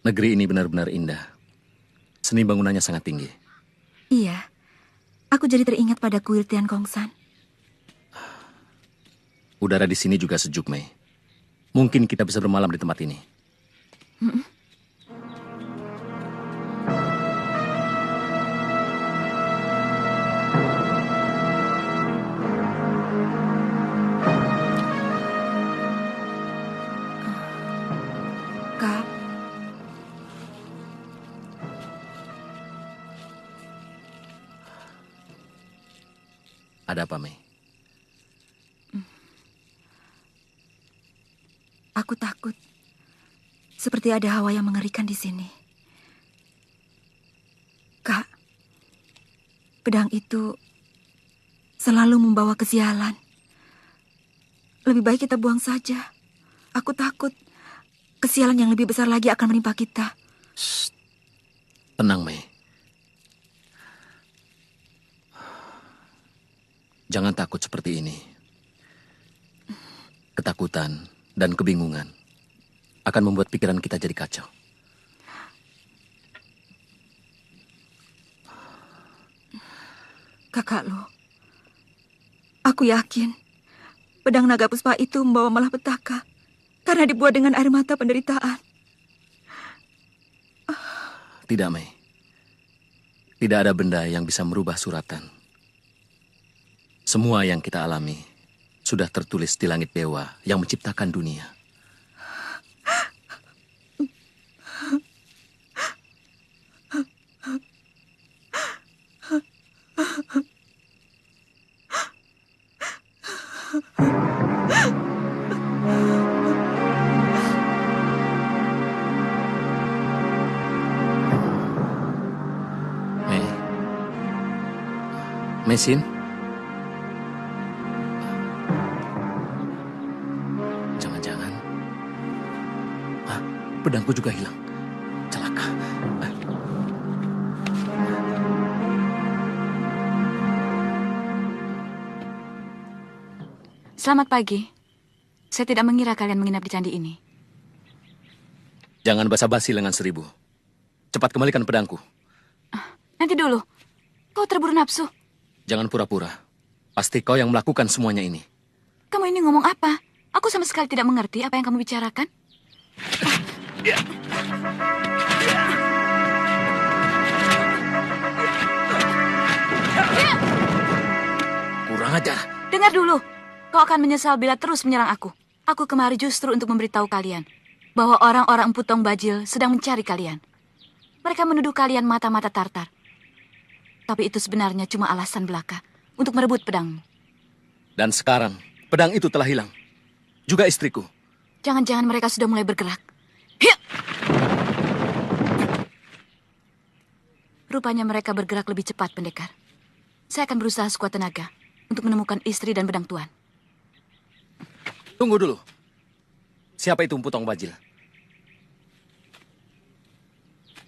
Negeri ini benar-benar indah. Seni bangunannya sangat tinggi. Iya, aku jadi teringat pada kuil Tian Gongsan. Udara di sini juga sejuk, Mei. Mungkin kita bisa bermalam di tempat ini. Kak, Ada apa, Mei? aku takut. Seperti ada hawa yang mengerikan di sini. Kak, pedang itu selalu membawa kesialan. Lebih baik kita buang saja. Aku takut kesialan yang lebih besar lagi akan menimpa kita. Shh. Tenang, Mei. Jangan takut seperti ini. Ketakutan dan kebingungan akan membuat pikiran kita jadi kacau. Kakak lo, aku yakin pedang naga puspa itu membawa malapetaka karena dibuat dengan air mata penderitaan. Tidak, Mei. Tidak ada benda yang bisa merubah suratan. Semua yang kita alami sudah tertulis di langit dewa yang menciptakan dunia. Mei. Mesin? Jangan-jangan. Pedangku juga hilang. Celaka. Selamat pagi. Saya tidak mengira kalian menginap di candi ini. Jangan basa-basi lengan seribu. Cepat kembalikan pedangku. Nanti dulu. Kau terburu nafsu. Jangan pura-pura. Pasti kau yang melakukan semuanya ini. Kamu ini ngomong apa? Aku sama sekali tidak mengerti apa yang kamu bicarakan. Kurang ajar. Dengar dulu. Kau akan menyesal bila terus menyerang aku. Aku kemari justru untuk memberitahu kalian bahwa orang-orang Empu Tong Bajil sedang mencari kalian. Mereka menuduh kalian mata-mata Tartar. Tapi itu sebenarnya cuma alasan belaka untuk merebut pedangmu. Dan sekarang, pedang itu telah hilang. Juga istriku. Jangan-jangan mereka sudah mulai bergerak. Hiya! Rupanya mereka bergerak lebih cepat, pendekar. Saya akan berusaha sekuat tenaga untuk menemukan istri dan pedang tuan. Tunggu dulu. Siapa itu Empu Tong Bajil?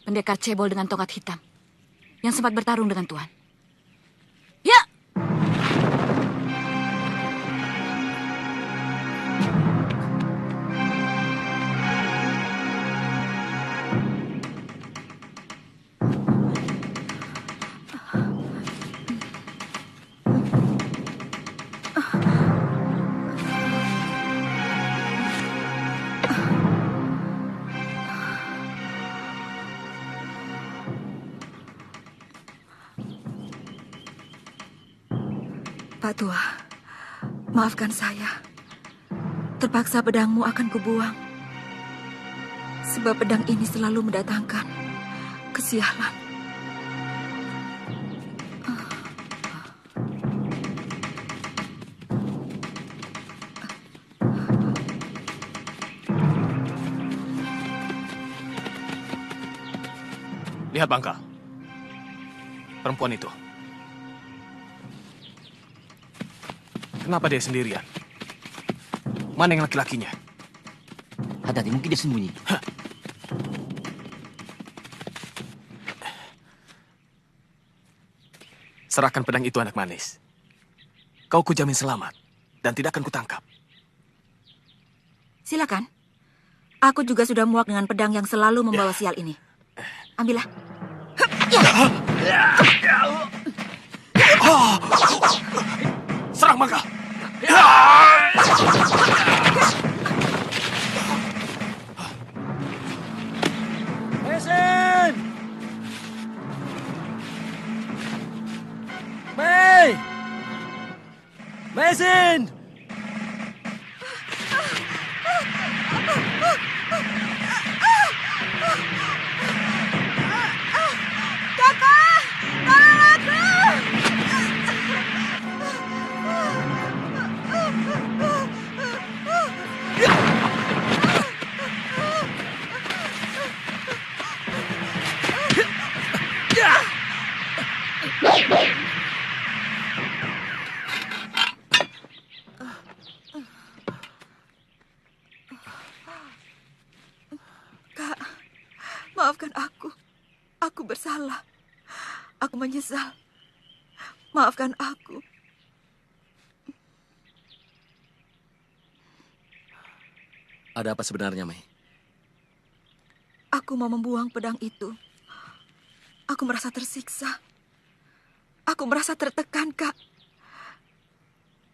Pendekar cebol dengan tongkat hitam yang sempat bertarung dengan tuan. Ya! Pak Tua, maafkan saya. Terpaksa pedangmu akan kubuang. Sebab pedang ini selalu mendatangkan kesialan. Lihat Bangka. Perempuan itu. Kenapa dia sendirian? Mana yang laki-lakinya? Hati-hati, mungkin dia sembunyi. Serahkan pedang itu, anak manis. Kau kujamin selamat dan tidak akan kutangkap. Silakan. Aku juga sudah muak dengan pedang yang selalu membawa sial ini. Ambillah. Serang Mangga! Mesin! Mei! Mesin! Kakak, tolong aku! Kak, maafkan aku. Aku bersalah. Aku menyesal. Maafkan aku. Ada apa sebenarnya, Mei? Aku mau membuang pedang itu. Aku merasa tersiksa. Aku merasa tertekan, Kak.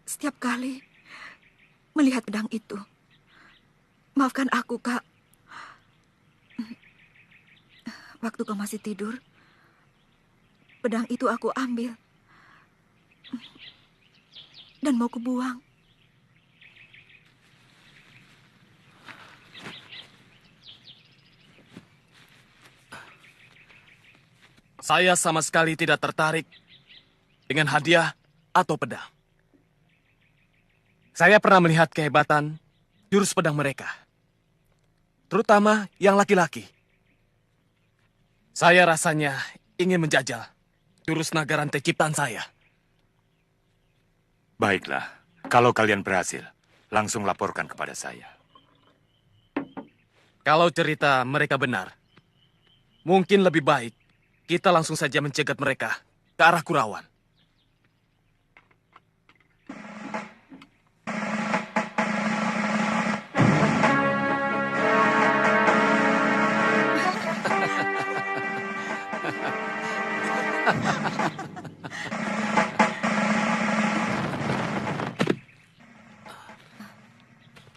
Setiap kali melihat pedang itu. Maafkan aku, Kak. Waktu kau masih tidur, pedang itu aku ambil. Dan mau kubuang. Saya sama sekali tidak tertarik dengan hadiah atau pedang. Saya pernah melihat kehebatan jurus pedang mereka. Terutama yang laki-laki. Saya rasanya ingin menjajal jurus naga rantai ciptaan saya. Baiklah, kalau kalian berhasil, langsung laporkan kepada saya. Kalau cerita mereka benar, mungkin lebih baik kita langsung saja mencegat mereka ke arah Kurawan.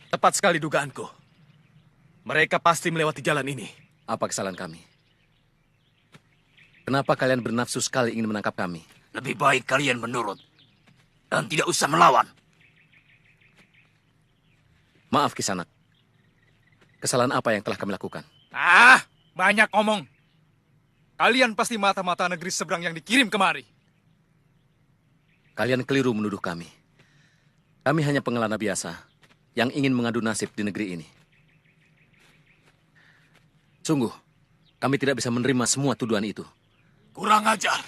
Tepat sekali dugaanku. Mereka pasti melewati jalan ini. Apa kesalahan kami? Kenapa kalian bernafsu sekali ingin menangkap kami? Lebih baik kalian menurut dan tidak usah melawan. Maaf, Kisanak. Kesalahan apa yang telah kami lakukan? Banyak omong. Kalian pasti mata-mata negeri seberang yang dikirim kemari. Kalian keliru menuduh kami. Kami hanya pengelana biasa yang ingin mengadu nasib di negeri ini. Sungguh, kami tidak bisa menerima semua tuduhan itu. Kurang ajar.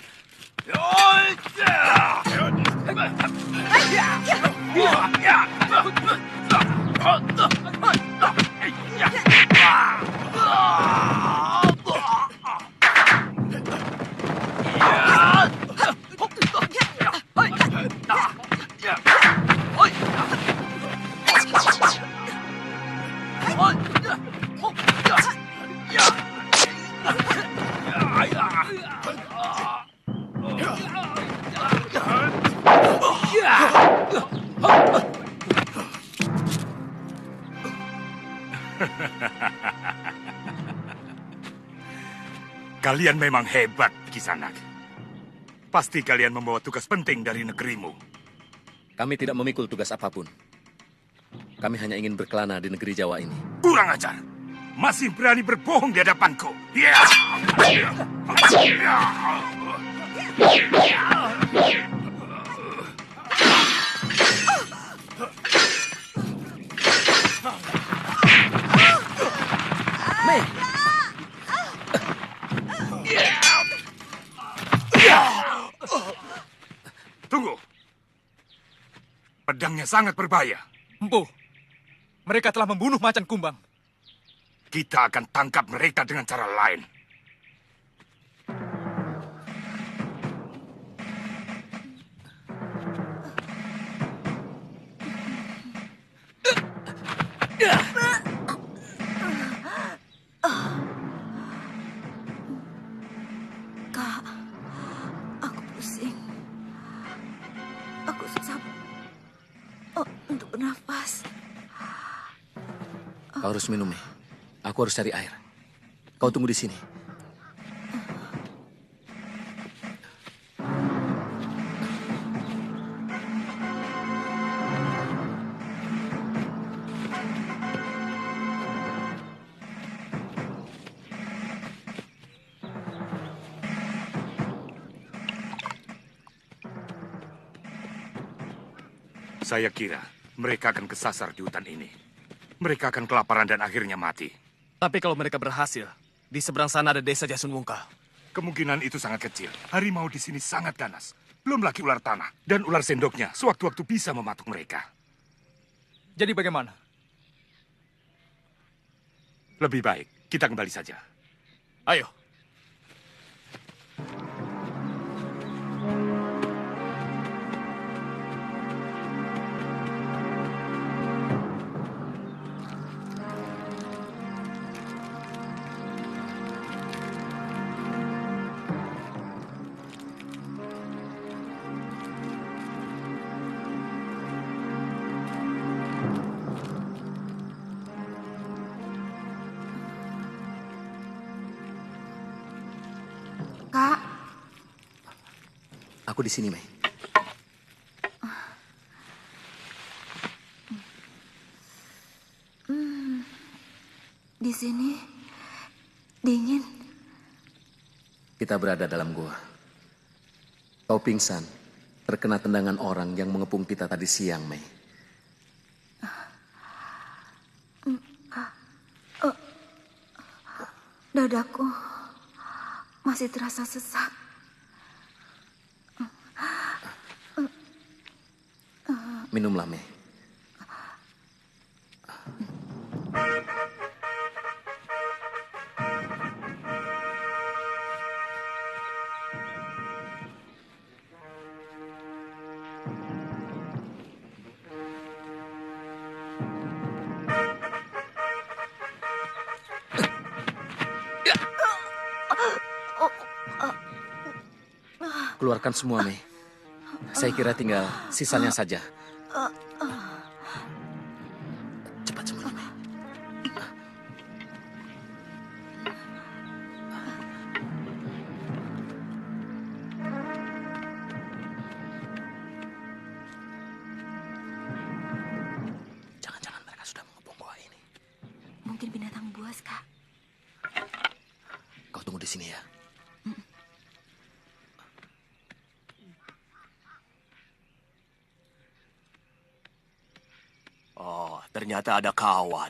Kalian memang hebat, Kisanak. Pasti kalian membawa tugas penting dari negerimu. Kami tidak memikul tugas apapun. Kami hanya ingin berkelana di negeri Jawa ini. Kurang ajar. Masih berani berbohong di hadapanku. Mei! Tunggu. Pedangnya sangat berbahaya. Empu, mereka telah membunuh Macan Kumbang. Kita akan tangkap mereka dengan cara lain. Kau harus minum, Mei. Aku harus cari air. Kau tunggu di sini. Saya kira mereka akan kesasar di hutan ini. Mereka akan kelaparan dan akhirnya mati. Tapi kalau mereka berhasil, di seberang sana ada desa Jasun Wungkal. Kemungkinan itu sangat kecil. Harimau di sini sangat ganas. Belum lagi ular tanah. Dan ular sendoknya sewaktu-waktu bisa mematuk mereka. Jadi bagaimana? Lebih baik kita kembali saja. Ayo. Kak, Aku di sini, Mei. di sini dingin. Kita berada dalam gua. Kau pingsan, terkena tendangan orang yang mengepung kita tadi siang, Mei. Dadaku masih terasa sesak. Minumlah, Mei. Keluarkan semua, Mei. Saya kira tinggal sisanya saja. Cepat semuanya, Mei. Jangan-jangan mereka sudah mengepung gua ini. Mungkin binatang buas, Kak. Kau tunggu di sini ya. Oh, ternyata ada kawan.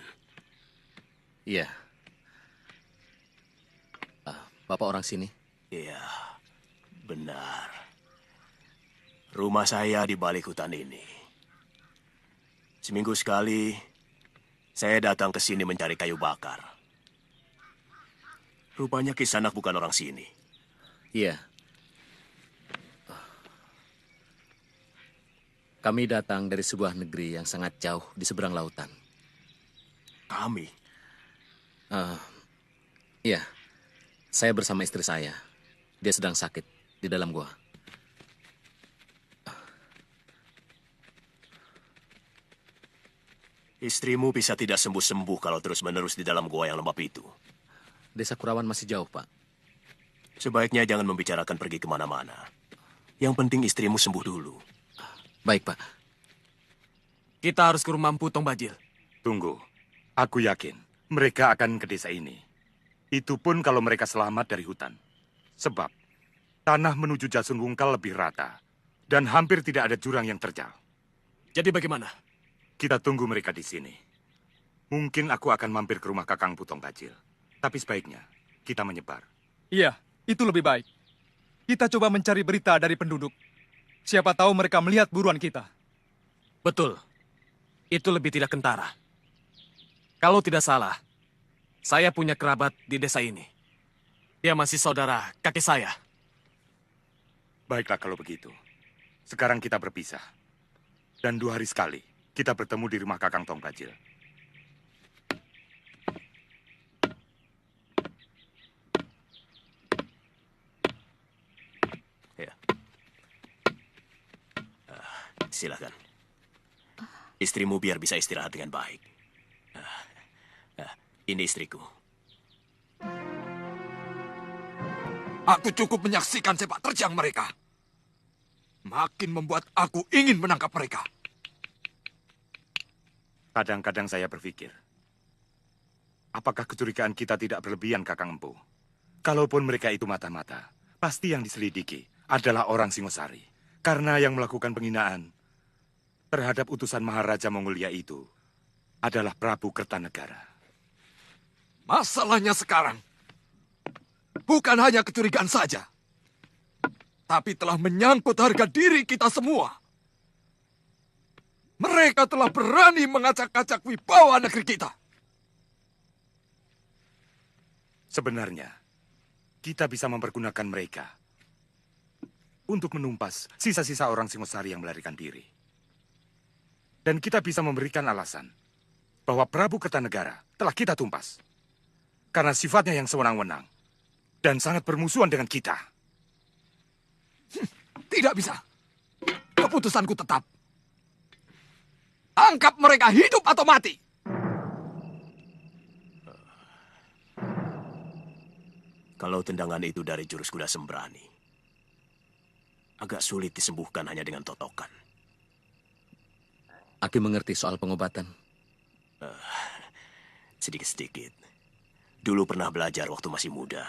Iya. Bapak orang sini? Iya, benar. Rumah saya di balik hutan ini. Seminggu sekali, saya datang ke sini mencari kayu bakar. Rupanya Kisanak bukan orang sini. Iya. Kami datang dari sebuah negeri yang sangat jauh di seberang lautan. Kami? Iya, saya bersama istri saya. Dia sedang sakit di dalam gua. Istrimu bisa tidak sembuh-sembuh kalau terus-menerus di dalam gua yang lembab itu. Desa Kurawan masih jauh, Pak. Sebaiknya jangan membicarakan pergi kemana-mana. Yang penting istrimu sembuh dulu. Baik, Pak. Kita harus ke rumah Empu Tong Bajil. Tunggu. Aku yakin mereka akan ke desa ini. Itu pun kalau mereka selamat dari hutan. Sebab tanah menuju Jasun Wungkal lebih rata. Dan hampir tidak ada jurang yang terjal. Jadi bagaimana? Kita tunggu mereka di sini. Mungkin aku akan mampir ke rumah Kakang Putong Bajil. Tapi sebaiknya kita menyebar. Iya, itu lebih baik. Kita coba mencari berita dari penduduk. Siapa tahu mereka melihat buruan kita. Betul. Itu lebih tidak kentara. Kalau tidak salah, saya punya kerabat di desa ini. Dia masih saudara kakek saya. Baiklah kalau begitu. Sekarang kita berpisah. Dan 2 hari sekali kita bertemu di rumah Kakang Tong Bajil. Ya. Silakan. Istrimu biar bisa istirahat dengan baik. Ini istriku. Aku cukup menyaksikan sepak terjang mereka. Makin membuat aku ingin menangkap mereka. Kadang-kadang saya berpikir, apakah kecurigaan kita tidak berlebihan, Kakang Empu? Kalaupun mereka itu mata-mata, pasti yang diselidiki adalah orang Singosari. Karena yang melakukan penghinaan terhadap utusan Maharaja Mongolia itu adalah Prabu Kertanegara. Masalahnya sekarang, bukan hanya kecurigaan saja, tapi telah menyangkut harga diri kita semua. Mereka telah berani mengacak-acak wibawa negeri kita. Sebenarnya, kita bisa mempergunakan mereka untuk menumpas sisa-sisa orang Singosari yang melarikan diri. Dan kita bisa memberikan alasan bahwa Prabu Kertanegara telah kita tumpas. Karena sifatnya yang sewenang-wenang dan sangat bermusuhan dengan kita. Tidak bisa. Keputusanku tetap. Tangkap mereka hidup atau mati. Kalau tendangan itu dari jurus kuda sembrani, agak sulit disembuhkan hanya dengan totokan. Aki mengerti soal pengobatan. Sedikit-sedikit. Dulu pernah belajar waktu masih muda.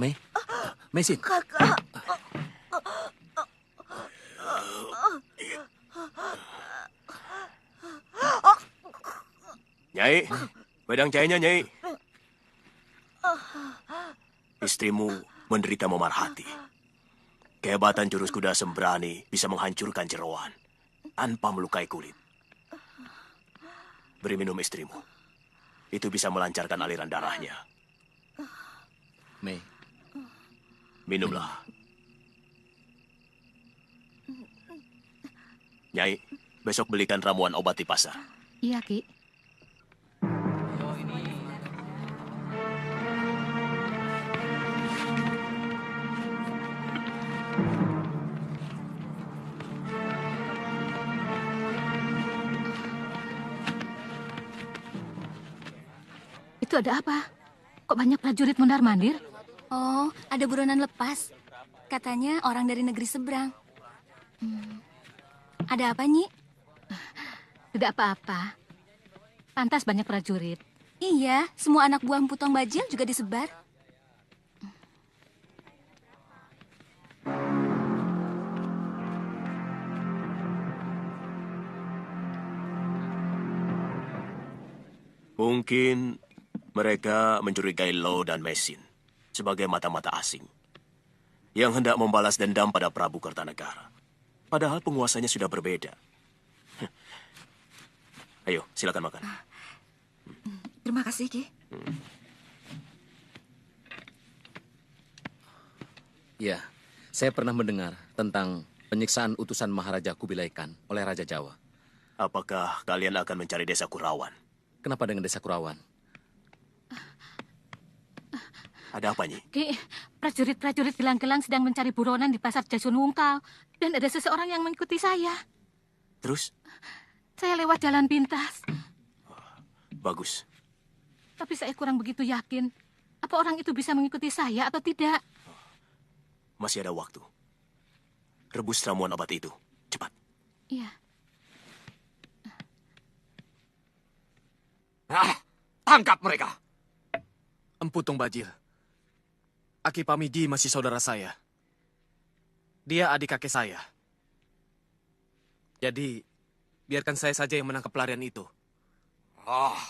Mei, Mesin. Nyai, badang cahayanya, Nyai. Istrimu menderita memar hati. Kehebatan jurus kuda sembrani bisa menghancurkan jeroan tanpa melukai kulit. Beri minum istrimu. Itu bisa melancarkan aliran darahnya. Mei, Minumlah. Nyai, besok belikan ramuan obat di pasar. Iya, Ki. Itu ada apa? Kok banyak prajurit mondar-mandir? Oh, ada buronan lepas. Katanya orang dari negeri seberang. Ada apa, Nyi? Tidak apa-apa. Pantas banyak prajurit. Iya, semua anak buah Putong Bajil juga disebar. Mungkin mereka mencurigai Lo dan Mesin sebagai mata-mata asing yang hendak membalas dendam pada Prabu Kertanegara. Padahal penguasanya sudah berbeda. Ayo, silakan makan. Terima kasih, Ki. Ya, saya pernah mendengar tentang penyiksaan utusan Maharaja Kubilai Khan oleh Raja Jawa. Apakah kalian akan mencari desa Kurawan? Kenapa dengan desa Kurawan? Ada apa, Nyi? Ki, prajurit-prajurit gelang-gelang sedang mencari buronan di pasar Jasun Wungkal. Dan ada seseorang yang mengikuti saya. Terus? Saya lewat jalan pintas. Bagus. Tapi saya kurang begitu yakin. Apa orang itu bisa mengikuti saya atau tidak? Masih ada waktu. Rebus ramuan obat itu. Cepat. Iya. Tangkap mereka. Empu Tung Bajil. Aki Pamiji masih saudara saya. Dia adik kakek saya. Jadi, biarkan saya saja yang menangkap pelarian itu.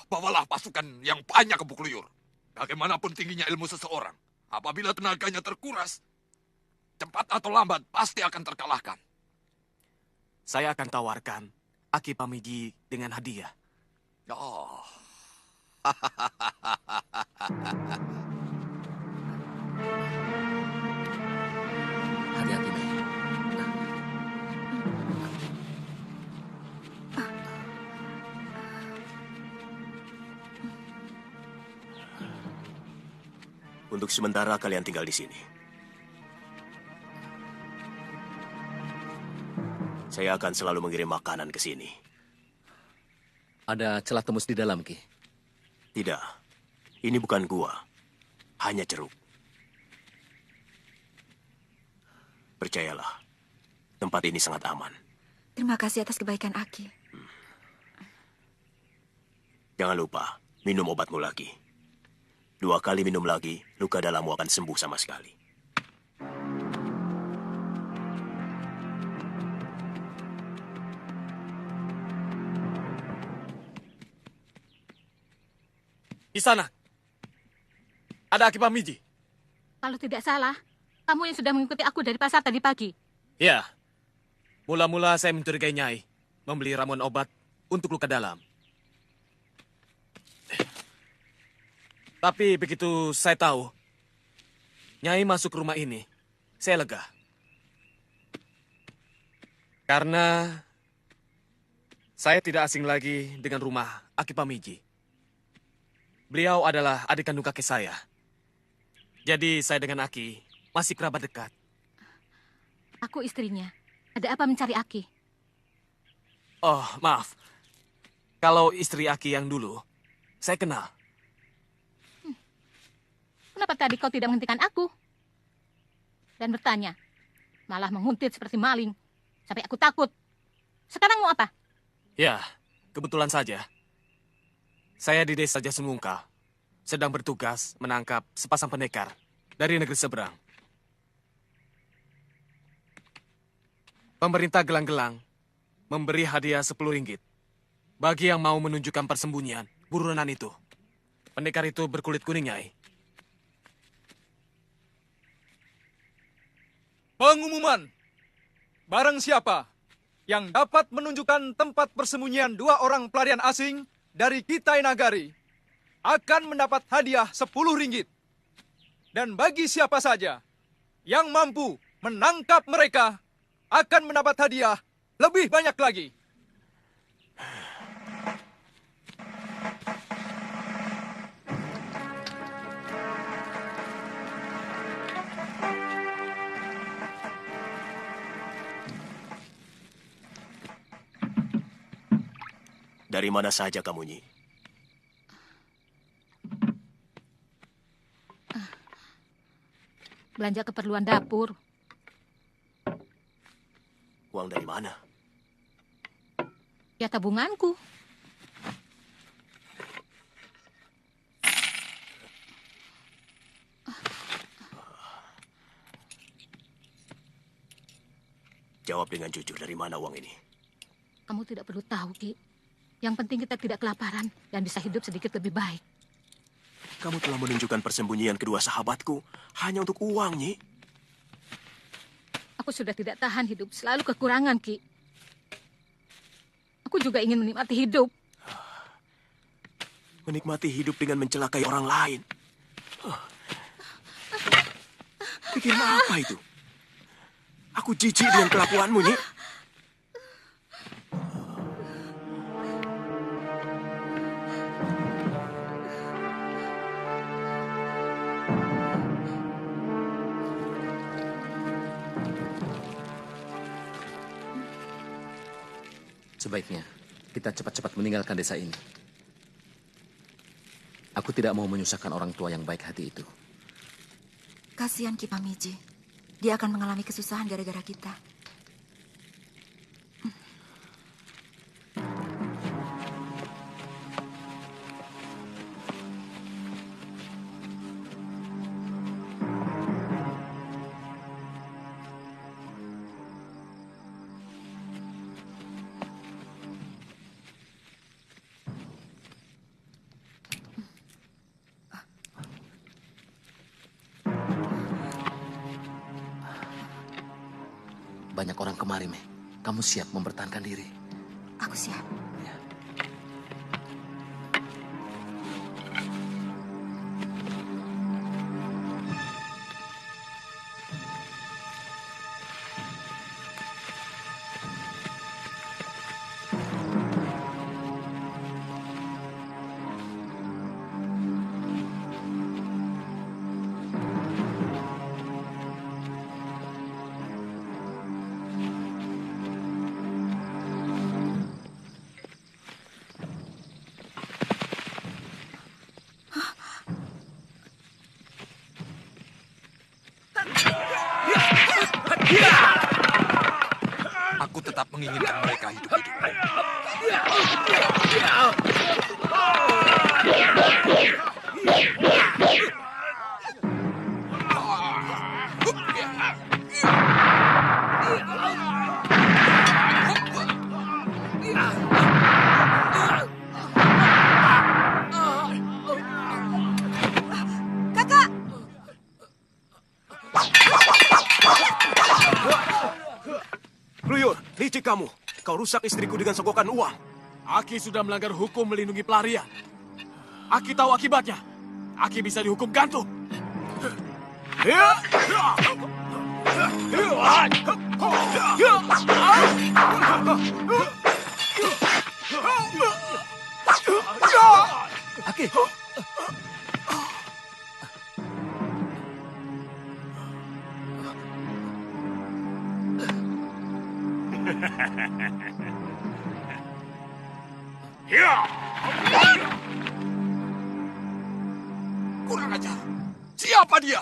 Bawalah pasukan yang banyak ke Bukluyur. Bagaimanapun tingginya ilmu seseorang, apabila tenaganya terkuras, cepat atau lambat pasti akan terkalahkan. Saya akan tawarkan Aki Pamiji dengan hadiah. Oh. Hati-hati, Mei. Untuk sementara kalian tinggal di sini. Saya akan selalu mengirim makanan ke sini. Ada celah tembus di dalam, Ki. Tidak, ini bukan gua. Hanya ceruk. Percayalah, tempat ini sangat aman. Terima kasih atas kebaikan Aki. Jangan lupa, minum obatmu lagi. 2 kali minum lagi, luka dalammu akan sembuh sama sekali. Di sana. Ada Aki Pamiji. Kalau tidak salah, kamu yang sudah mengikuti aku dari pasar tadi pagi. Ya. Mula-mula saya mencurigai Nyai membeli ramuan obat untuk luka dalam. Tapi begitu saya tahu Nyai masuk rumah ini, saya lega. Karena saya tidak asing lagi dengan rumah Aki Pamiji. Beliau adalah adik kandung kakek saya. Jadi saya dengan Aki masih kerabat dekat. Aku istrinya. Ada apa mencari Aki? Oh, maaf. Kalau istri Aki yang dulu, saya kenal. Kenapa tadi kau tidak menghentikan aku? Dan bertanya. Malah menguntit seperti maling. Sampai aku takut. Sekarang mau apa? Ya, kebetulan saja. Saya di desa Jasunungkal sedang bertugas menangkap sepasang pendekar dari negeri seberang. Pemerintah Gelang-Gelang memberi hadiah 10 ringgit bagi yang mau menunjukkan persembunyian buronan itu. Pendekar itu berkulit kuning, Nyai. Pengumuman. Barang siapa yang dapat menunjukkan tempat persembunyian 2 orang pelarian asing dari Kitai Nagari akan mendapat hadiah 10 ringgit. Dan bagi siapa saja yang mampu menangkap mereka akan mendapat hadiah lebih banyak lagi. Dari mana saja kamu, Nyi? Belanja keperluan dapur. Uang dari mana? Ya tabunganku. Jawab dengan jujur, dari mana uang ini? Kamu tidak perlu tahu, Ki. Yang penting kita tidak kelaparan dan bisa hidup sedikit lebih baik. Kamu telah menunjukkan persembunyian kedua sahabatku hanya untuk uang, Nyi. Aku sudah tidak tahan hidup selalu kekurangan, Ki. Aku juga ingin menikmati hidup. Menikmati hidup dengan mencelakai orang lain. Pikir apa itu? Aku jijik dengan kelakuanmu, Nyi. Sebaiknya kita cepat-cepat meninggalkan desa ini. Aku tidak mau menyusahkan orang tua yang baik hati itu. Kasihan Ki Pamiji. Dia akan mengalami kesusahan gara-gara kita. Banyak orang kemari, Mei. Kamu siap mempertahankan diri? Aku siap. Ya. tetap menginginkan mereka hidup-hidup. Kakak! Kluyur, licik kamu. Kau rusak istriku dengan sogokan uang. Aki sudah melanggar hukum melindungi pelarian. Aki tahu akibatnya. Aki bisa dihukum gantung. Aki. Kurang ajar. Siapa dia?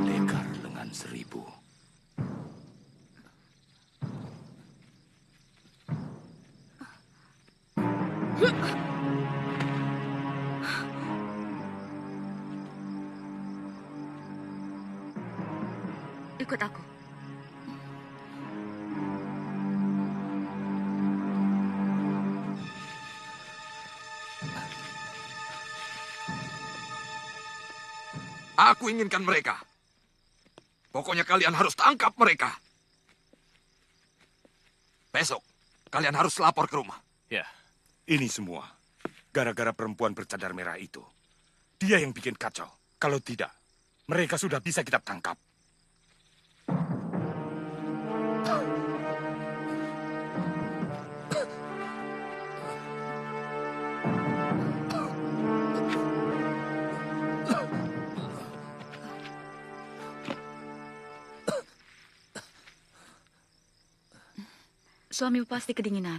Pendekar lengan seribu. Ikut aku. Aku inginkan mereka. Pokoknya kalian harus tangkap mereka. Besok, kalian harus lapor ke rumah. Ya, ini semua gara-gara perempuan bercadar merah itu. Dia yang bikin kacau. Kalau tidak, mereka sudah bisa kita tangkap. Suamimu pasti kedinginan.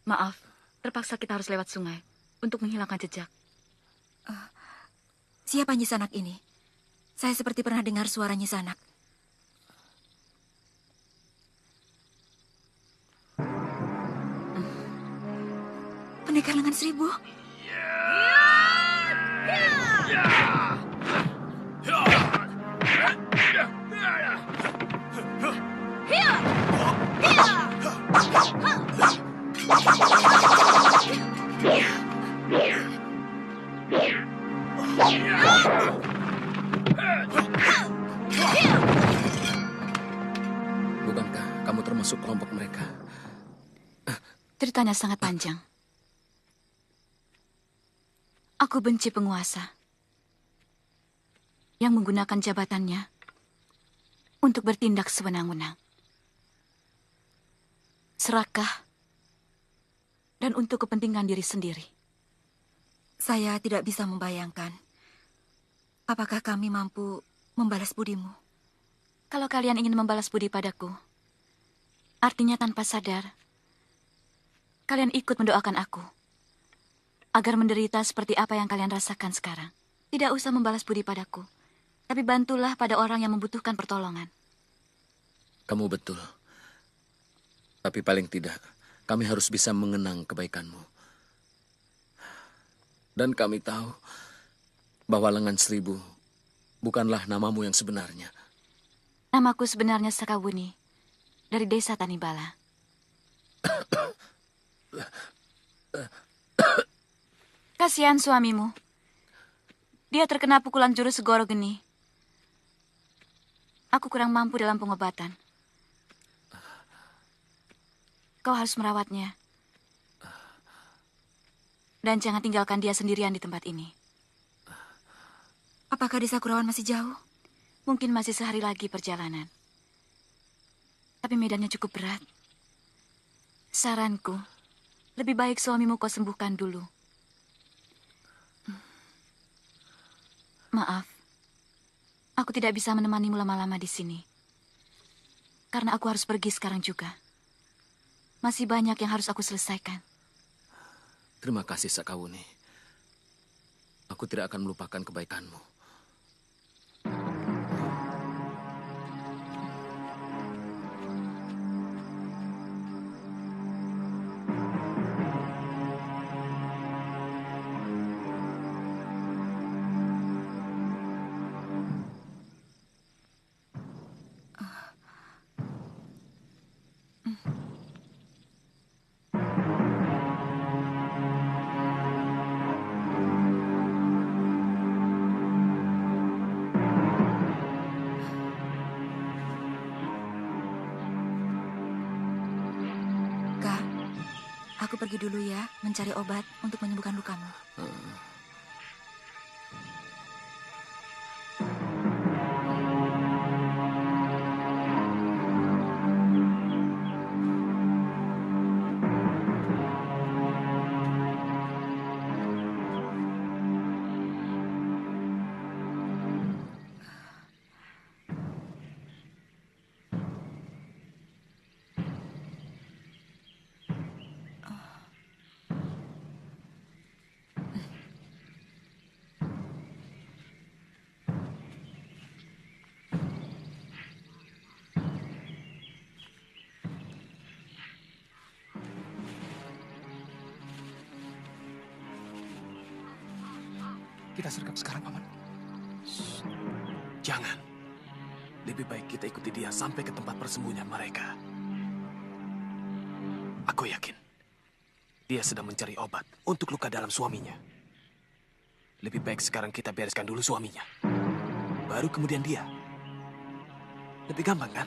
Maaf, terpaksa kita harus lewat sungai untuk menghilangkan jejak. Siapa Nyisanak ini? Saya seperti pernah dengar suara Nyisanak. Pendekar lengan seribu? Bukankah kamu termasuk kelompok mereka? Ceritanya sangat panjang. Aku benci penguasa yang menggunakan jabatannya untuk bertindak sewenang-wenang. Serakah dan untuk kepentingan diri sendiri. Saya tidak bisa membayangkan. Apakah kami mampu membalas budimu? Kalau kalian ingin membalas budi padaku, artinya tanpa sadar, kalian ikut mendoakan aku agar menderita seperti apa yang kalian rasakan sekarang. Tidak usah membalas budi padaku, tapi bantulah pada orang yang membutuhkan pertolongan. Kamu betul. Tapi paling tidak, kami harus bisa mengenang kebaikanmu. Dan kami tahu bahwa lengan seribu bukanlah namamu yang sebenarnya. Namaku sebenarnya Sakawuni, dari desa Tanibala. Kasihan suamimu. Dia terkena pukulan jurus Segoro Geni. Aku kurang mampu dalam pengobatan. Kau harus merawatnya. Dan jangan tinggalkan dia sendirian di tempat ini. Apakah desa Kurawan masih jauh? Mungkin masih sehari lagi perjalanan. Tapi medannya cukup berat. Saranku, lebih baik suamimu kau sembuhkan dulu. Maaf, aku tidak bisa menemanimu lama-lama di sini. Karena aku harus pergi sekarang juga. Masih banyak yang harus aku selesaikan. Terima kasih, Sakawuni. Aku tidak akan melupakan kebaikanmu. Kak, aku pergi dulu ya, mencari obat untuk menyembuhkan lukamu. Kita sergap sekarang, Paman. Jangan. Lebih baik kita ikuti dia sampai ke tempat persembunyian mereka. Aku yakin dia sedang mencari obat untuk luka dalam suaminya. Lebih baik sekarang kita bereskan dulu suaminya. Baru kemudian dia. Lebih gampang, kan?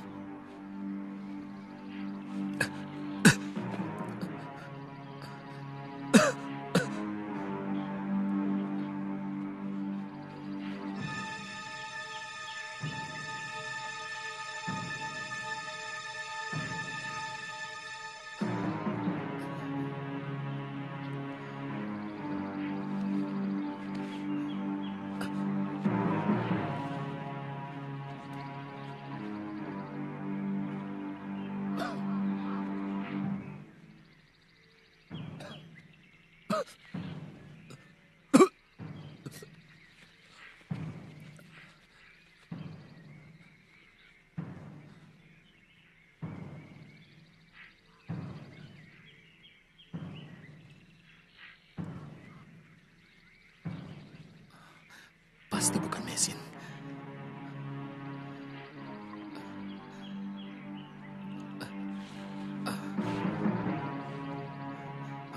Pasti bukan mesin.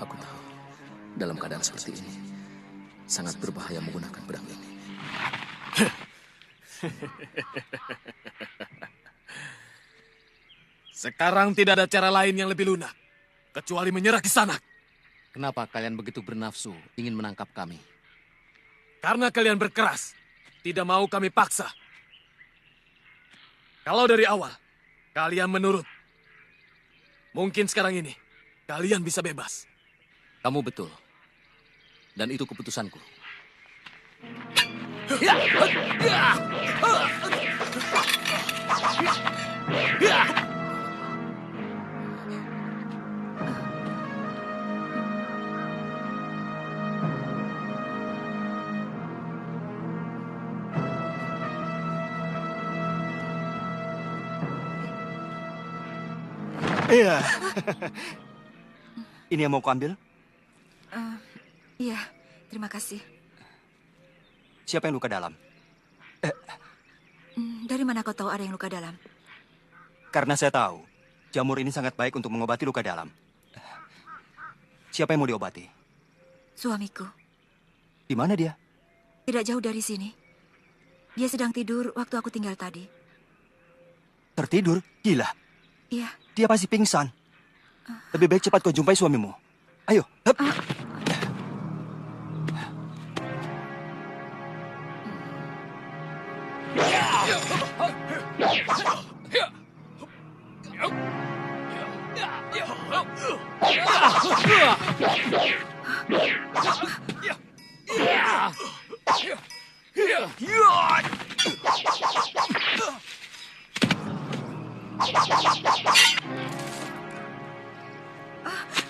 Aku tahu, dalam keadaan seperti ini, sangat berbahaya menggunakan pedang ini. Sekarang tidak ada cara lain yang lebih lunak, kecuali menyerah di sana. Kenapa kalian begitu bernafsu ingin menangkap kami? Karena kalian berkeras, tidak mau kami paksa. Kalau dari awal, kalian menurut. Mungkin sekarang ini, kalian bisa bebas. Kamu betul. Dan itu keputusanku. Iya. Ini yang mau kuambil? Iya, terima kasih. Siapa yang luka dalam? Dari mana kau tahu ada yang luka dalam? Karena saya tahu, jamur ini sangat baik untuk mengobati luka dalam. Siapa yang mau diobati? Suamiku. Di mana dia? Tidak jauh dari sini. Dia sedang tidur waktu aku tinggal tadi. Tertidur? Gila. Iya. Dia pasti pingsan. Lebih baik cepat kau jumpai suamimu. Ayo. Hup.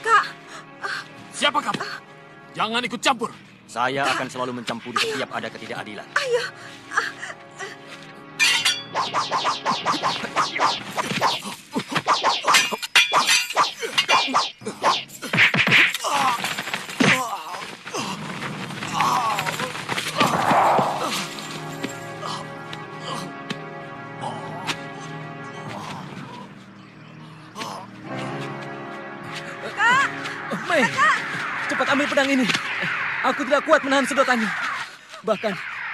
Kak, Siapa kamu? Jangan ikut campur. Saya akan selalu mencampuri setiap ada ketidakadilan. ayo. Mei, cepat ambil pedang ini. Aku tidak kuat menahan sedotannya. Bahkan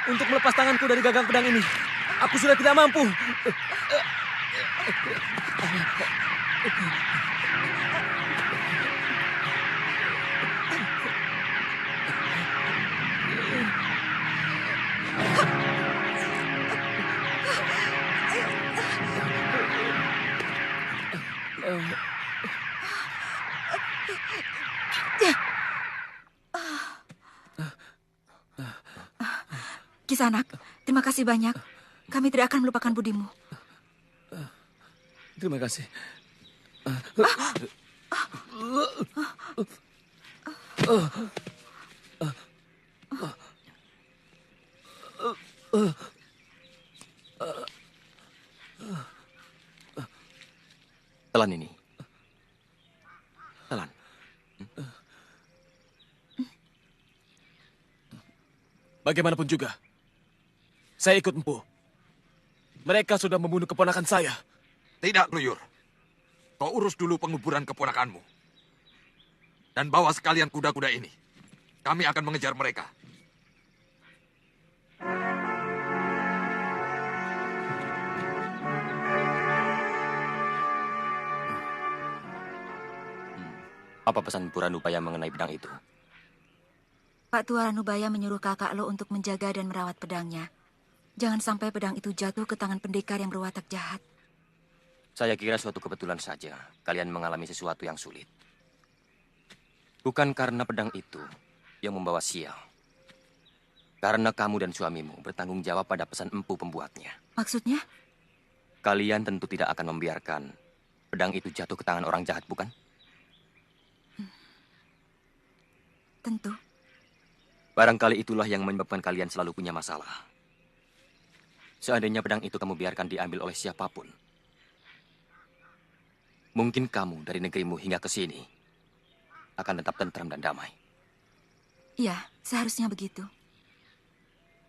untuk melepas tanganku dari gagang pedang ini, aku sudah tidak mampu. Kisanak, terima kasih banyak. Kami tidak akan melupakan budimu. Terima kasih. Telan ini. Telan. Bagaimanapun juga, saya ikut Empu. Mereka sudah membunuh keponakan saya. Tidak, Kluyur. Kau urus dulu penguburan keponakanmu. Dan bawa sekalian kuda-kuda ini. Kami akan mengejar mereka. Apa pesan Puranubaya mengenai pedang itu? Pak Tua Ranubaya menyuruh kakak lo untuk menjaga dan merawat pedangnya. Jangan sampai pedang itu jatuh ke tangan pendekar yang berwatak jahat. Saya kira suatu kebetulan saja kalian mengalami sesuatu yang sulit. Bukan karena pedang itu yang membawa sial. Karena kamu dan suamimu bertanggung jawab pada pesan empu pembuatnya. Maksudnya? Kalian tentu tidak akan membiarkan pedang itu jatuh ke tangan orang jahat, bukan? Tentu. Barangkali itulah yang menyebabkan kalian selalu punya masalah. Seandainya pedang itu kamu biarkan diambil oleh siapapun, mungkin kamu dari negerimu hingga ke sini akan tetap tentram dan damai. Iya, seharusnya begitu.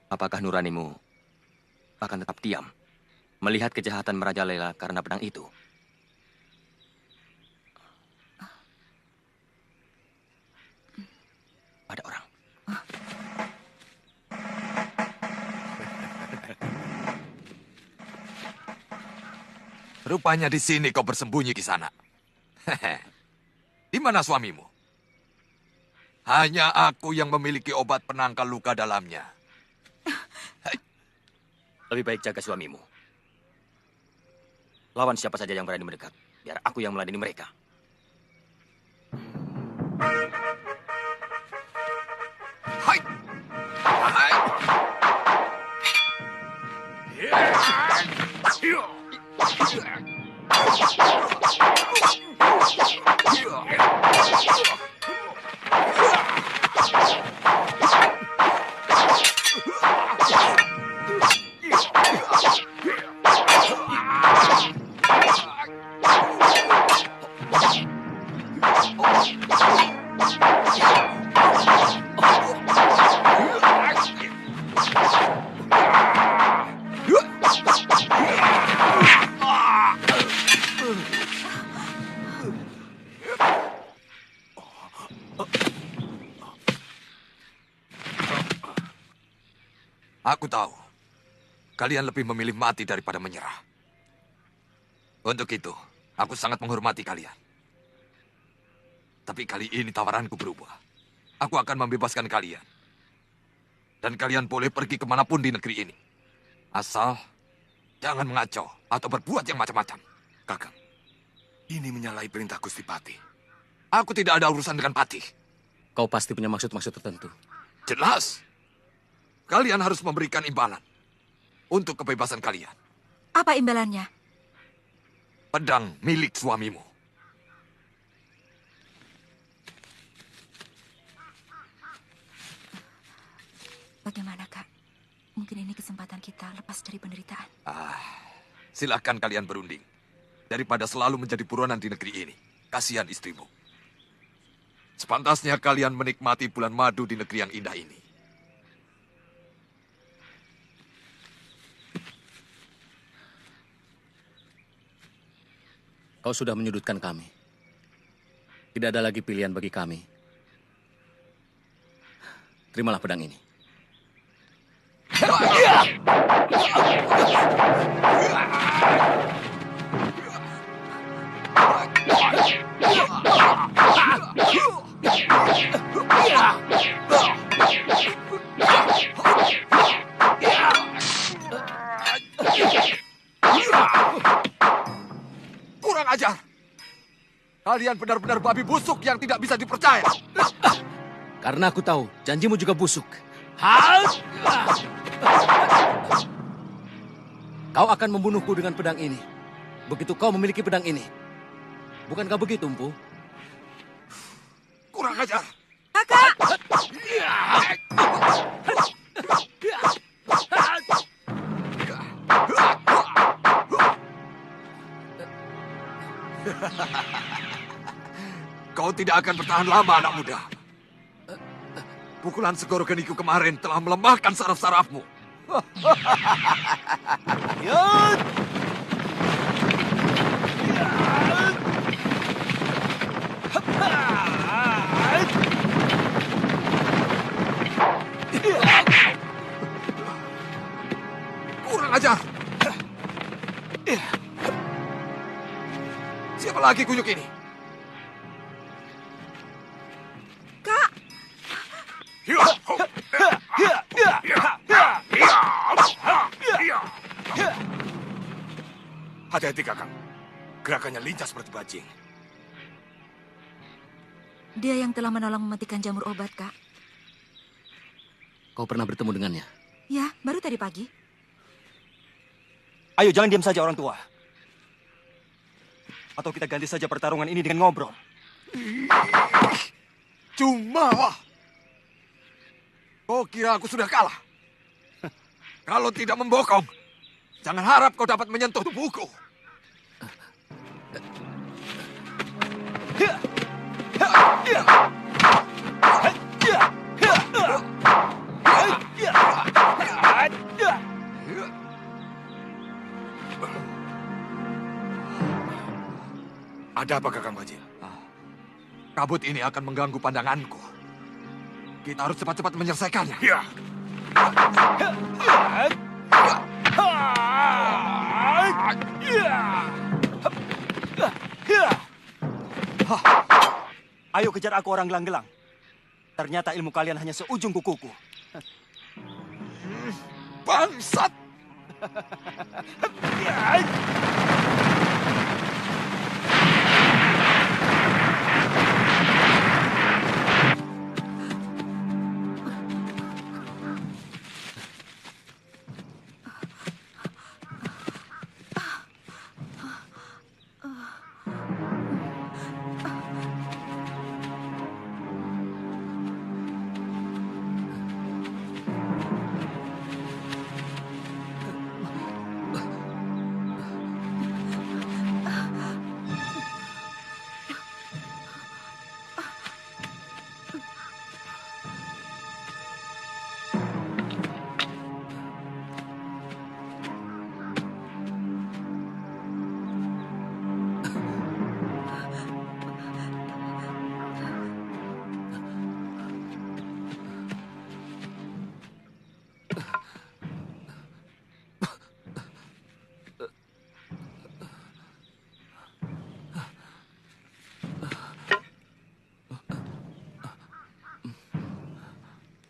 Apakah nuranimu akan tetap diam melihat kejahatan merajalela karena pedang itu? Ada orang. Rupanya di sini kau bersembunyi, Kisanak. Di mana suamimu? Hanya aku yang memiliki obat penangkal luka dalamnya. Lebih baik jaga suamimu. Lawan siapa saja yang berani mendekat. Biar aku yang meladeni mereka. Hai! Hai! Aku tahu, kalian lebih memilih mati daripada menyerah. Untuk itu, aku sangat menghormati kalian. Tapi kali ini tawaranku berubah. Aku akan membebaskan kalian. Dan kalian boleh pergi kemanapun di negeri ini. Asal, jangan mengacau atau berbuat yang macam-macam. Kakang, Ini menyalahi perintah Gusti Patih. Aku tidak ada urusan dengan Patih. Kau pasti punya maksud-maksud tertentu. Jelas. Kalian harus memberikan imbalan untuk kebebasan kalian. Apa imbalannya? Pedang milik suamimu. Bagaimana, Kak? Mungkin ini kesempatan kita lepas dari penderitaan. Silakan kalian berunding. Daripada selalu menjadi buronan di negeri ini. Kasihan istrimu. Sepantasnya kalian menikmati bulan madu di negeri yang indah ini. Kau sudah menyudutkan kami. Tidak ada lagi pilihan bagi kami. Terimalah pedang ini. Kurang ajar. Kalian benar-benar babi busuk yang tidak bisa dipercaya. Karena aku tahu, janjimu juga busuk. Kau akan membunuhku dengan pedang ini. Begitu kau memiliki pedang ini. Bukankah begitu, Empu? Kurang ajar. Kakak! Kau tidak akan bertahan lama, anak muda. Pukulan segoro geniku kemarin telah melemahkan saraf-sarafmu. Kurang ajar. Siapa lagi kunyuk ini? Kak! Hati-hati, Kakang. Gerakannya lincah seperti bajing. Dia yang telah menolong mematikan jamur obat, Kak. Kau pernah bertemu dengannya? Ya, baru tadi pagi. Ayo, jangan diam saja orang tua. Atau kita ganti saja pertarungan ini dengan ngobrol. Cuma, kau kira aku sudah kalah? Kalau tidak membokong, jangan harap kau dapat menyentuh tubuhku. Ada apa, Kakang Bajil? Kabut ini akan mengganggu pandanganku. Kita harus cepat-cepat menyelesaikannya. Ya. Ayo kejar aku orang gelang-gelang. Ternyata ilmu kalian hanya seujung kukuku. Bangsat!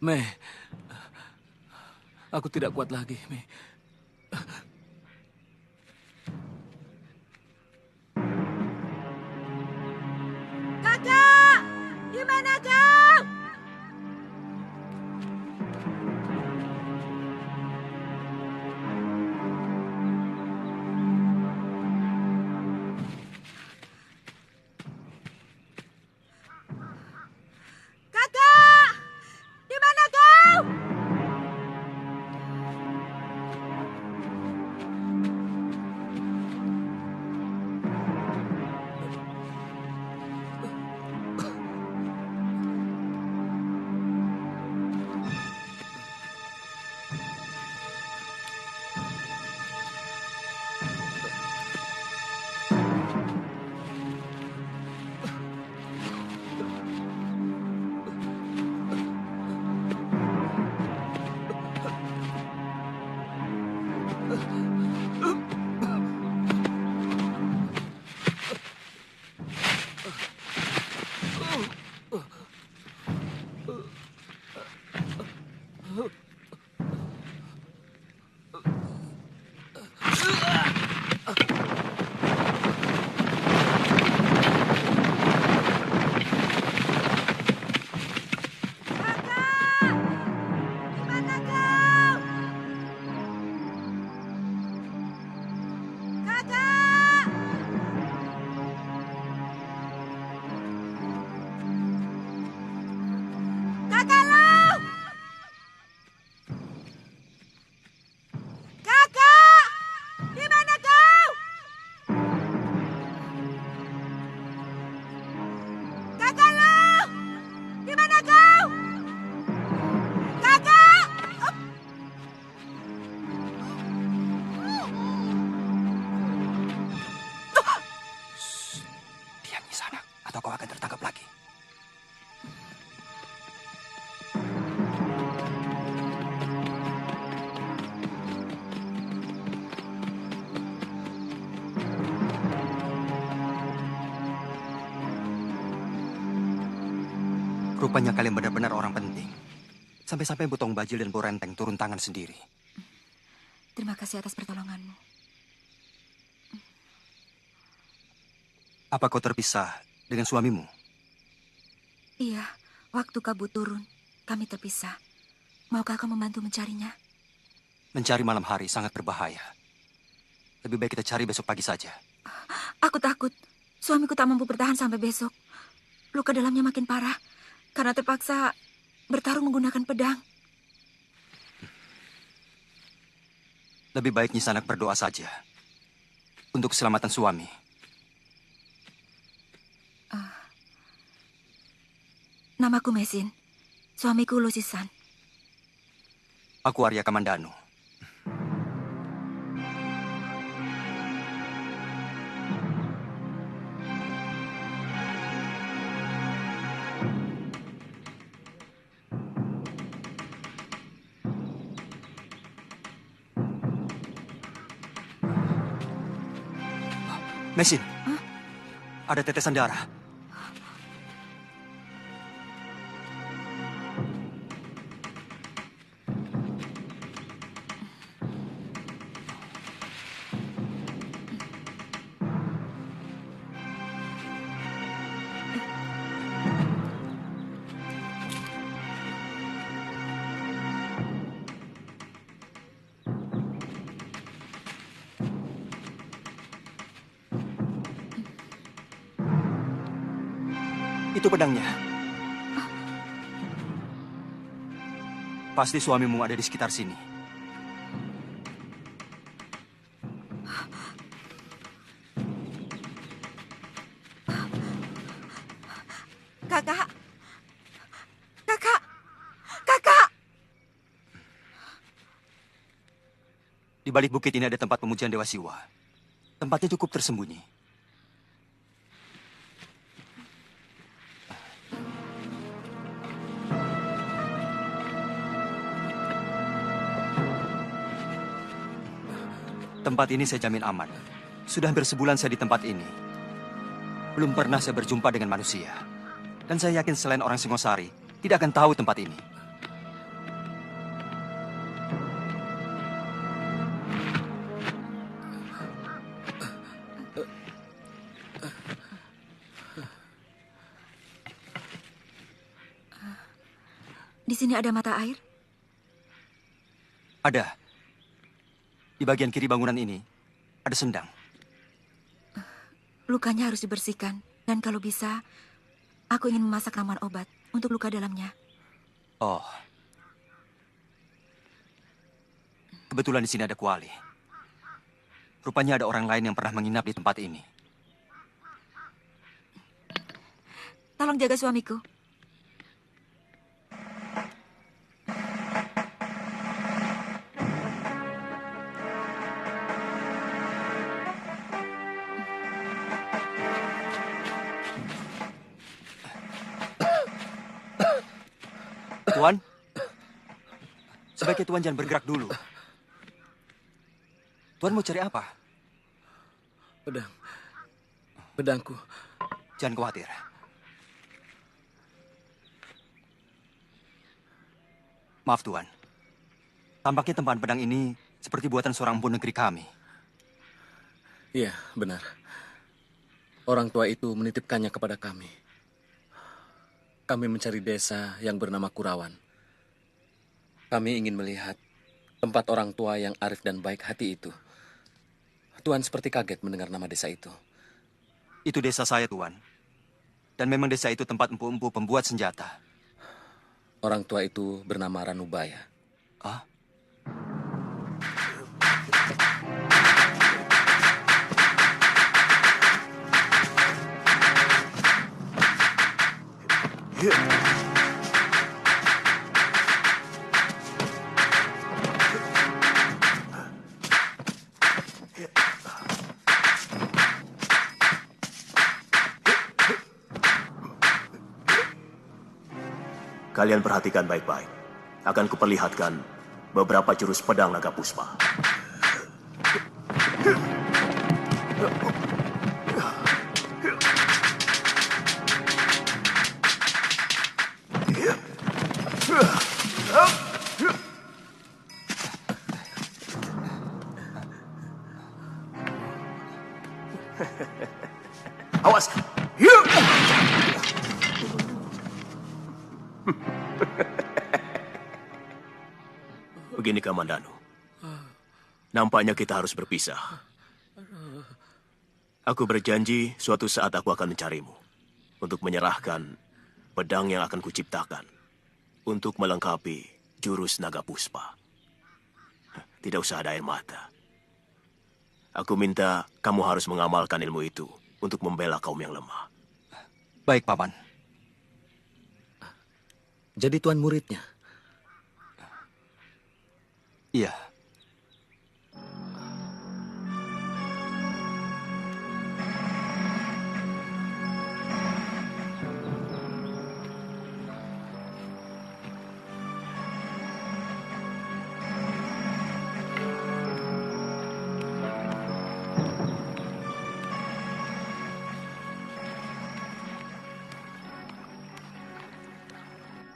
Mei, aku tidak kuat lagi, Mei. Di mana kau? Kakak! Di mana kau? Rupanya kalian benar-benar orang penting. Sampai-sampai Butong Bajil dan Bu Renteng turun tangan sendiri. Terima kasih atas pertolonganmu. Apa kau terpisah dengan suamimu? Iya, waktu kabut turun, kami terpisah. Maukah kau membantu mencarinya? Mencari malam hari sangat berbahaya. Lebih baik kita cari besok pagi saja. Aku takut. Suamiku tak mampu bertahan sampai besok. Luka dalamnya makin parah karena terpaksa bertarung menggunakan pedang. Lebih baik Nyisanak berdoa saja untuk keselamatan suami. Namaku Mesin. Suamiku Lusisan. Aku Arya Kamandanu. Mesin, ada tetesan darah. Itu pedangnya. Pasti suamimu ada di sekitar sini. Kakak. Kakak. Kakak. Di balik bukit ini ada tempat pemujian Dewa Siwa. Tempatnya cukup tersembunyi. Tempat ini saya jamin aman. Sudah hampir sebulan saya di tempat ini. Belum pernah saya berjumpa dengan manusia. Dan saya yakin selain orang Singosari, tidak akan tahu tempat ini. Di sini ada mata air? Ada. Di bagian kiri bangunan ini ada sendang. Lukanya harus dibersihkan. Dan kalau bisa, aku ingin memasak ramuan obat untuk luka dalamnya. Oh. Kebetulan di sini ada kuali. Rupanya ada orang lain yang pernah menginap di tempat ini. Tolong jaga suamiku. Tuan, sebaiknya Tuan jangan bergerak dulu. Tuan mau cari apa? Pedangku. Jangan khawatir. Maaf Tuan, tampaknya tempahan pedang ini seperti buatan seorang empu negeri kami. Iya, benar. Orang tua itu menitipkannya kepada kami. Kami mencari desa yang bernama Kurawan. Kami ingin melihat tempat orang tua yang arif dan baik hati itu. Tuan seperti kaget mendengar nama desa itu. Itu desa saya, Tuan. Dan memang desa itu tempat empu-empu pembuat senjata. Orang tua itu bernama Ranubaya. Ah? Kalian perhatikan baik-baik. Akan kuperlihatkan beberapa jurus pedang naga puspa. Awas! Begini Kamandanu. Nampaknya kita harus berpisah. Aku berjanji suatu saat aku akan mencarimu untuk menyerahkan pedang yang akan kuciptakan untuk melengkapi jurus naga puspa. Tidak usah ada air mata. Aku minta kamu harus mengamalkan ilmu itu untuk membela kaum yang lemah. Baik, Paman. Jadi Tuan muridnya? Iya.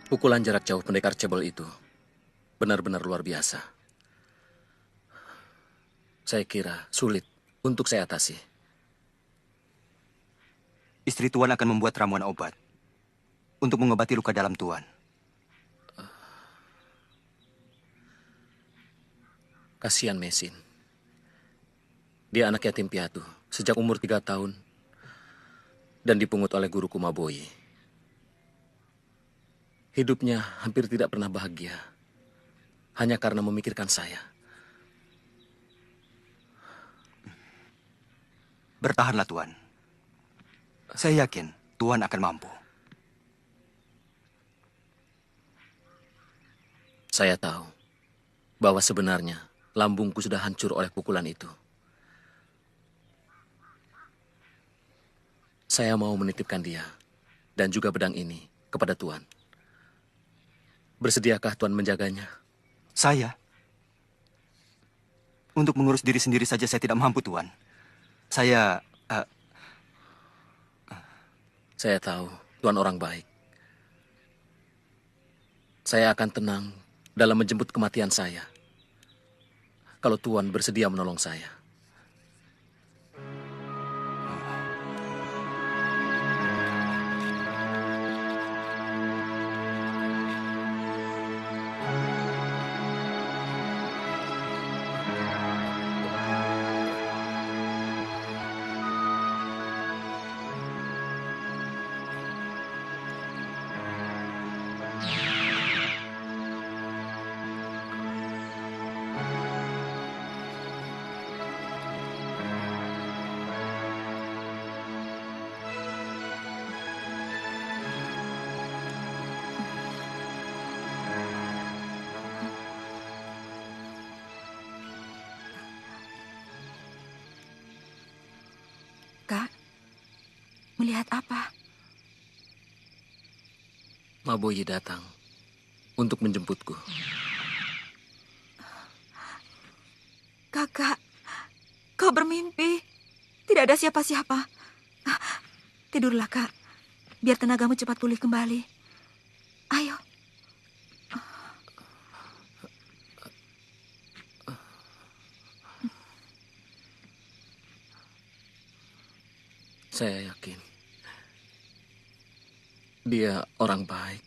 Pukulan jarak jauh pendekar cebol itu benar-benar luar biasa. Saya kira sulit untuk saya atasi. Istri Tuan akan membuat ramuan obat untuk mengobati luka dalam Tuan. Kasihan Mesin. Dia anak yatim piatu sejak umur 3 tahun dan dipungut oleh guru Kumaboyi. Hidupnya hampir tidak pernah bahagia, hanya karena memikirkan saya. Bertahanlah, Tuan. Saya yakin Tuan akan mampu. Saya tahu bahwa sebenarnya lambungku sudah hancur oleh pukulan itu. Saya mau menitipkan dia dan juga pedang ini kepada Tuan. Bersediakah Tuan menjaganya? Saya? Untuk mengurus diri sendiri saja saya tidak mampu, Tuan. Saya tahu Tuan orang baik. Saya akan tenang dalam menjemput kematian saya kalau Tuan bersedia menolong saya. Melihat apa? Maboyi datang untuk menjemputku. Kakak, kau bermimpi. Tidak ada siapa-siapa. Tidurlah, Kak. Biar tenagamu cepat pulih kembali. Ayo. Saya yakin dia orang baik.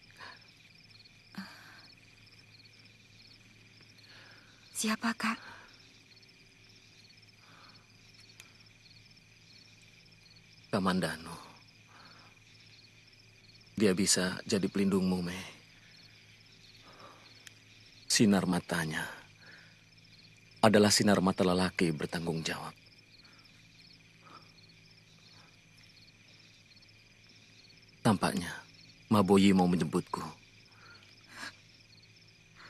Siapa, Kak? Kamandano. Dia bisa jadi pelindungmu, Mei. Sinar matanya adalah sinar mata lelaki bertanggung jawab. Tampaknya Maboyi mau menjemputku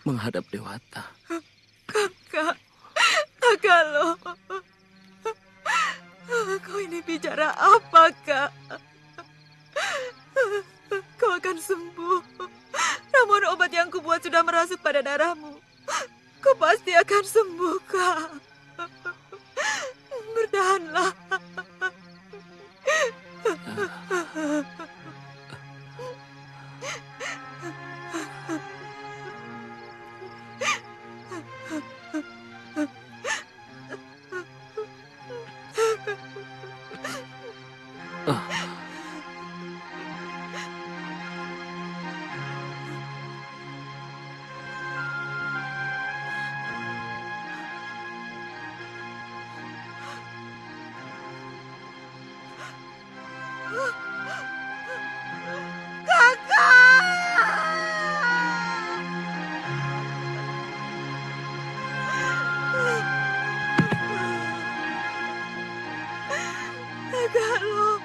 menghadap Dewata. Kakak, Kakak lo. Kau ini bicara apa, Kak? Kau akan sembuh. Namun obat yang kubuat sudah merasuk pada darahmu. Kau pasti akan sembuh, Kak. Bertahanlah. Kakak lo.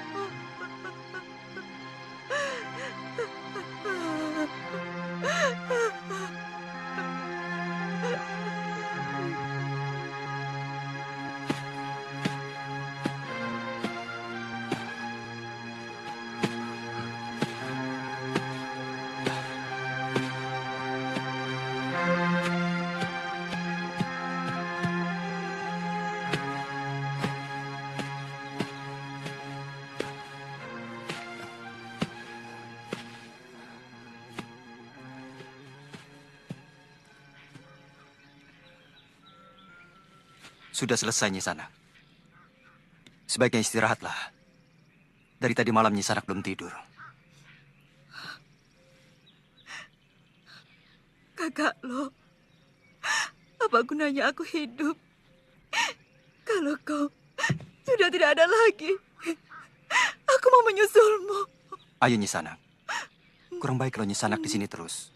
Sudah selesai, Nyisanak. Sebaiknya istirahatlah. Dari tadi malam Nyisanak belum tidur. Kakak lo. Apa gunanya aku hidup kalau kau sudah tidak ada lagi? Aku mau menyusulmu. Ayo Nyisanak. Kurang baik kalau Nyisanak di sini terus.